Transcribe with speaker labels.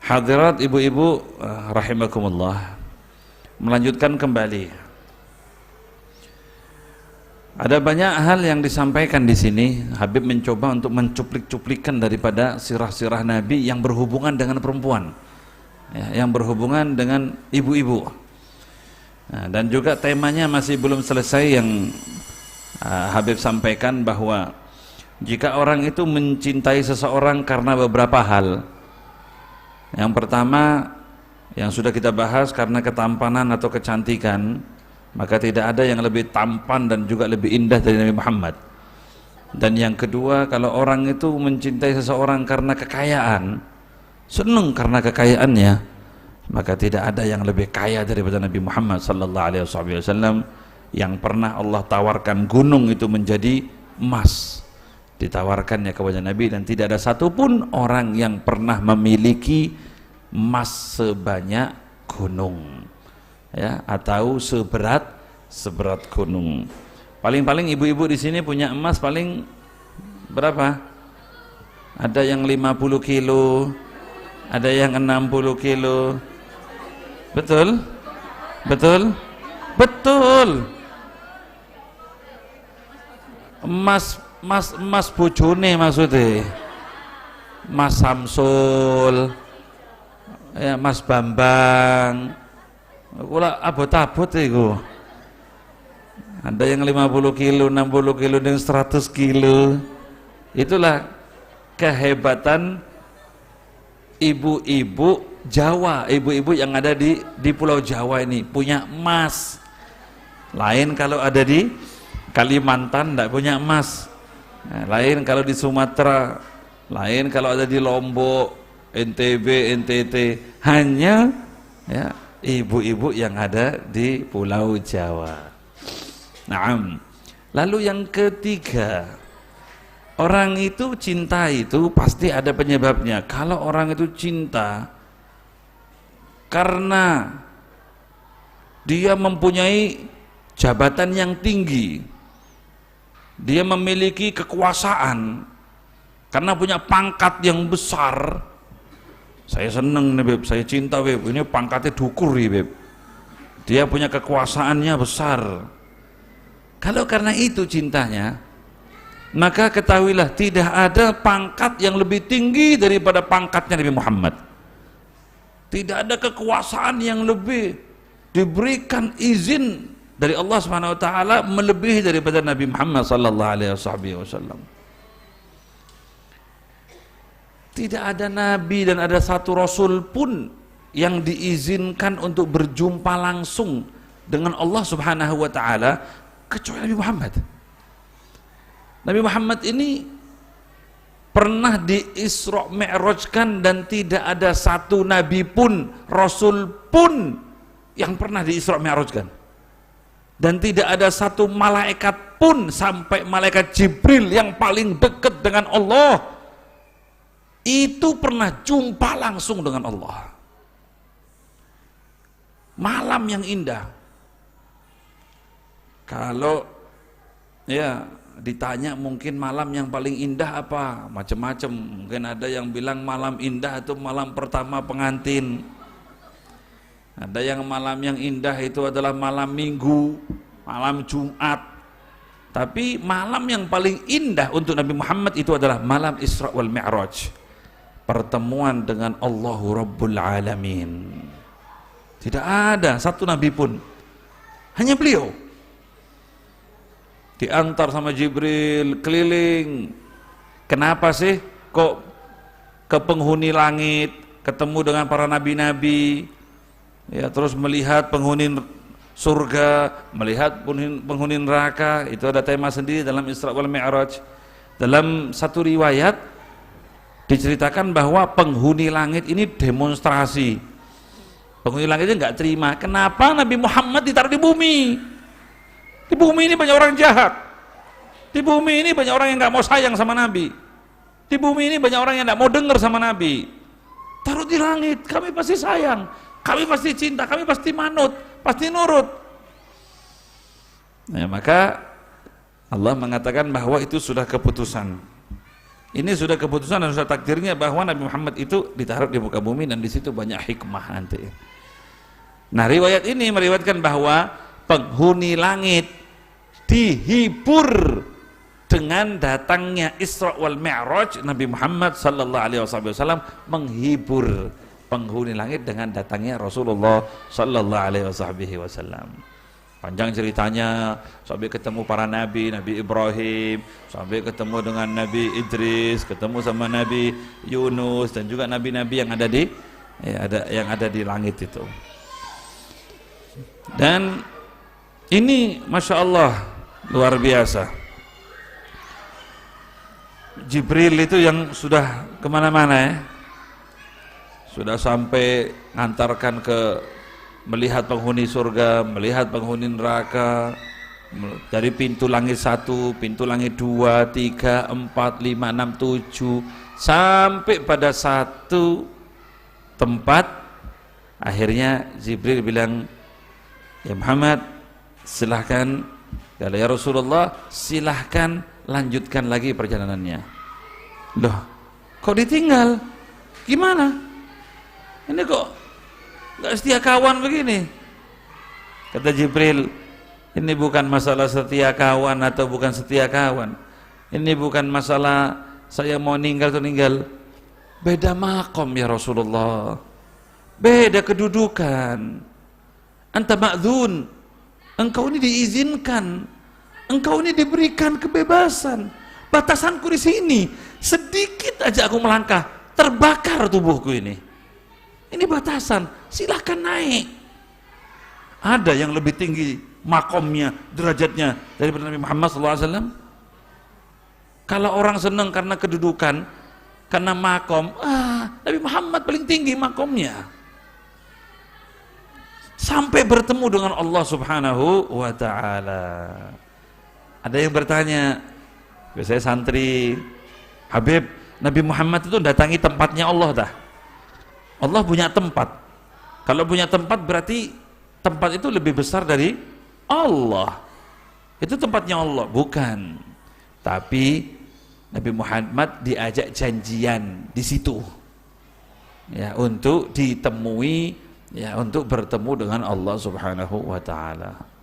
Speaker 1: Hadirat ibu-ibu rahimakumullah, melanjutkan kembali. Ada banyak hal yang disampaikan di sini. Habib mencoba untuk mencuplik-cuplikan daripada sirah-sirah Nabi yang berhubungan dengan perempuan, ya, yang berhubungan dengan ibu-ibu. Nah, dan juga temanya masih belum selesai yang Habib sampaikan bahwa jika orang itu mencintai seseorang karena beberapa hal. Yang pertama yang sudah kita bahas, karena ketampanan atau kecantikan, maka tidak ada yang lebih tampan dan juga lebih indah dari Nabi Muhammad. Dan yang kedua, kalau orang itu mencintai seseorang karena kekayaan, senang karena kekayaannya, maka tidak ada yang lebih kaya daripada Nabi Muhammad sallallahu alaihi wasallam, yang pernah Allah tawarkan gunung itu menjadi emas, ditawarkannya kepada Nabi, dan tidak ada satupun orang yang pernah memiliki emas sebanyak gunung, ya, atau seberat gunung. Paling-paling ibu-ibu di sini punya emas paling berapa? Ada yang 50 kilo, ada yang 60 kilo. Betul? Betul? Betul. Emas bojone maksudnya. Mas Samsul, ya, Mas Bambang. Kula abot-abot iku. Ada yang 50 kilo, 60 kilo, dan 100 kilo. Itulah kehebatan ibu-ibu Jawa, ibu-ibu yang ada di Pulau Jawa ini, punya emas. Lain kalau ada di Kalimantan tidak punya emas. Nah, lain kalau di Sumatera, lain kalau ada di Lombok, NTB, NTT. Hanya, ya, ibu-ibu yang ada di Pulau Jawa. Naam. Lalu yang ketiga, orang itu cinta itu pasti ada penyebabnya. Kalau orang itu cinta karena dia mempunyai jabatan yang tinggi, dia memiliki kekuasaan, karena punya pangkat yang besar, saya seneng nih Beb, saya cinta Beb, ini pangkatnya dukur nih Beb, dia punya kekuasaannya besar. Kalau karena itu cintanya, maka ketahuilah tidak ada pangkat yang lebih tinggi daripada pangkatnya Nabi Muhammad. Tidak ada kekuasaan yang lebih diberikan izin dari Allah Subhanahu wa taala melebihi daripada Nabi Muhammad sallallahu alaihi wasallam. Tidak ada nabi dan ada satu rasul pun yang diizinkan untuk berjumpa langsung dengan Allah Subhanahu wa taala kecuali Nabi Muhammad. Nabi Muhammad ini pernah di Isra Mi'rajkan, dan tidak ada satu nabi pun, rasul pun yang pernah di Isra Mi'rajkan. Dan tidak ada satu malaikat pun, sampai malaikat Jibril yang paling dekat dengan Allah itu pernah jumpa langsung dengan Allah. Malam yang indah. Kalau ya ditanya mungkin malam yang paling indah apa, macam-macam. Mungkin ada yang bilang malam indah itu malam pertama pengantin, ada yang malam yang indah itu adalah malam Minggu, malam Jumat. Tapi malam yang paling indah untuk Nabi Muhammad itu adalah malam Isra wal Mi'raj, pertemuan dengan Allahu Rabbul Alamin. Tidak ada satu nabi pun, hanya beliau diantar sama Jibril keliling. Kenapa sih kok ke penghuni langit, ketemu dengan para nabi-nabi, ya, terus melihat penghuni surga, melihat penghuni neraka? Itu ada tema sendiri dalam Isra wal Mi'raj. Dalam satu riwayat diceritakan bahwa penghuni langit ini demonstrasi. Penghuni langit ini nggak terima, kenapa Nabi Muhammad ditaruh di bumi? Di bumi ini banyak orang jahat. Di bumi ini banyak orang yang nggak mau sayang sama Nabi. Di bumi ini banyak orang yang nggak mau dengar sama Nabi. Taruh di langit, kami pasti sayang, kami pasti cinta, kami pasti manut, pasti nurut. Nah, maka Allah mengatakan bahwa itu sudah keputusan. Ini sudah keputusan dan sudah takdirnya bahwa Nabi Muhammad itu ditaruh di muka bumi, dan di situ banyak hikmah nanti. Nah, riwayat ini meriwayatkan bahwa penghuni langit dihibur dengan datangnya Isra wal Mi'raj. Nabi Muhammad sallallahu alaihi wasallam menghibur penghuni langit dengan datangnya Rasulullah sallallahu alaihi wasallam. Panjang ceritanya, sampai ketemu para nabi, Nabi Ibrahim, sampai ketemu dengan Nabi Idris, ketemu sama Nabi Yunus, dan juga nabi-nabi yang ada di langit itu. Dan ini Masya Allah luar biasa. Jibril itu yang sudah kemana-mana ya, sudah sampai ngantarkan ke melihat penghuni surga, melihat penghuni neraka, dari pintu langit 1, pintu langit 2, 3, 4, 5, 6, 7, sampai pada satu tempat. Akhirnya Jibril bilang, ya Muhammad, silahkan, ya Rasulullah, silahkan lanjutkan lagi perjalanannya. Loh, kok ditinggal? Gimana? Ini kok nggak setia kawan begini? Kata Jibril, ini bukan masalah setia kawan atau bukan setia kawan. Ini bukan masalah saya mau ninggal atau ninggal. Beda makom ya Rasulullah, beda kedudukan. Anta ma'dzun, engkau ini diizinkan, engkau ini diberikan kebebasan. Batasanku di sini, sedikit aja aku melangkah, terbakar tubuhku ini. Ini batasan, silahkan naik. Ada yang lebih tinggi makomnya, derajatnya daripada Nabi Muhammad SAW. Kalau orang senang karena kedudukan, karena makom, Nabi Muhammad paling tinggi makomnya. Sampai bertemu dengan Allah Subhanahu wa ta'ala. Ada yang bertanya, biasanya santri, Habib, Nabi Muhammad itu datangi tempatnya Allah dah. Allah punya tempat. Kalau punya tempat berarti tempat itu lebih besar dari Allah. Itu tempatnya Allah, bukan. Tapi Nabi Muhammad diajak janjian di situ, ya, untuk ditemui, ya, untuk bertemu dengan Allah Subhanahu wa ta'ala.